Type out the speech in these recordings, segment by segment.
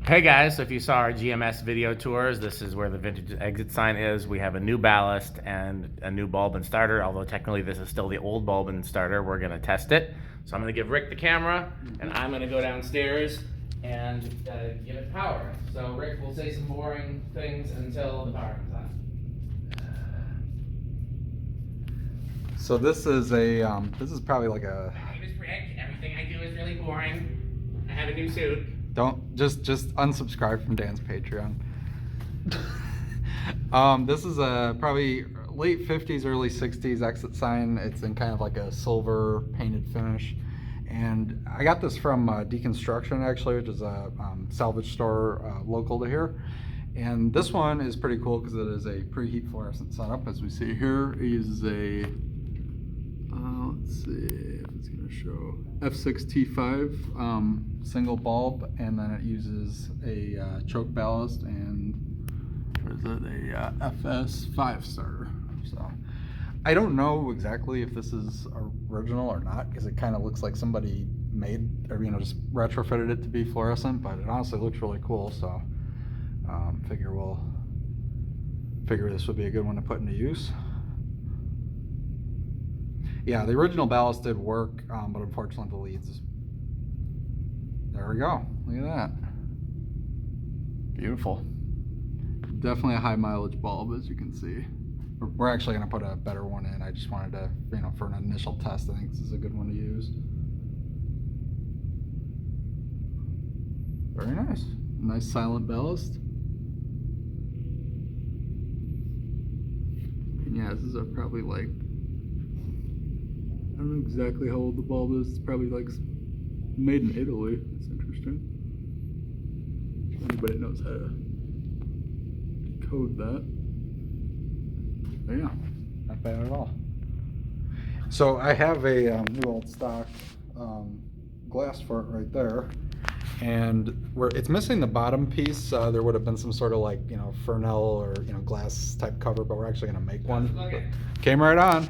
Hey guys, so if you saw our GMS video tours, this is where the vintage exit sign is. We have a new ballast and a new bulb and starter, although technically this is still the old bulb and starter. We're gonna test it. So I'm gonna give Rick the camera and I'm gonna go downstairs and give it power. So Rick will say some boring things until the power comes on. So this is this is probably like a... My name is Rick, everything I do is really boring. I have a new suit. Don't just unsubscribe from Dan's Patreon. This is a probably late 50s, early 60s exit sign. It's in kind of like a silver painted finish. And I got this from Deconstruction actually, which is a salvage store local to here. And this one is pretty cool because it is a preheat fluorescent setup. As we see here, it uses a, let's see if it's gonna show, F6T5 single bulb, and then it uses a choke ballast and what is it, a FS5 starter. So I don't know exactly if this is original or not because it kind of looks like somebody made, or just retrofitted it to be fluorescent, but it honestly looks really cool. So figure this would be a good one to put into use. Yeah, the original ballast did work, but unfortunately the leads. There we go. Look at that. Beautiful. Definitely a high mileage bulb, as you can see. We're actually going to put a better one in. I just wanted to, for an initial test, I think this is a good one to use. Very nice. Nice silent ballast. And yeah, this is probably like, I don't know exactly how old the bulb is. It's probably like made in Italy. That's interesting. If anybody knows how to decode that. But yeah, not bad at all. So I have a new old stock glass for it right there. And where it's missing the bottom piece, there would have been some sort of like, Fresnel or, glass type cover, but we're actually going to make one. Okay. Came right on.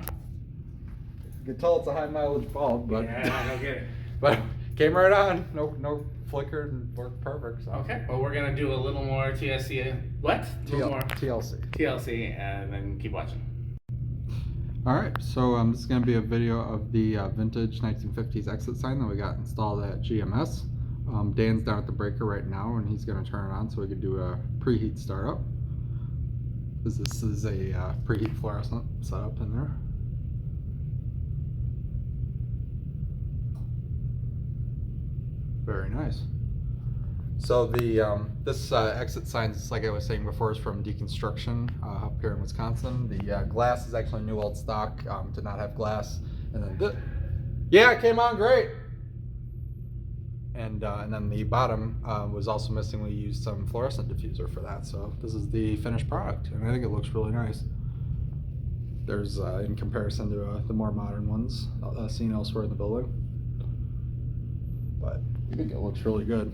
You can tell it's a high mileage bulb, but Yeah, I don't get it. but came right on. No flickered and worked perfect. So. Okay, well we're gonna do a little more TSC. What? A little more TLC. TLC, and then keep watching. All right, so this is gonna be a video of the vintage 1950s exit sign that we got installed at GMS. Dan's down at the breaker right now, and he's gonna turn it on so we can do a preheat startup. This is a preheat fluorescent setup in there. Very nice. So the this exit sign, like I was saying before, is from Deconstruction up here in Wisconsin. The glass is actually new old stock. Did not have glass, and then yeah, it came on great. And then the bottom was also missing. We used some fluorescent diffuser for that. So this is the finished product, and I think it looks really nice. There's in comparison to the more modern ones seen elsewhere in the building, but I think it looks really good.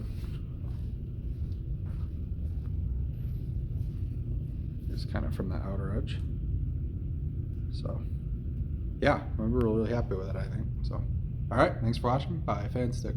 Just kind of from the outer edge. So yeah, we're really happy with it, I think. So all right, thanks for watching. Bye, Fanstick.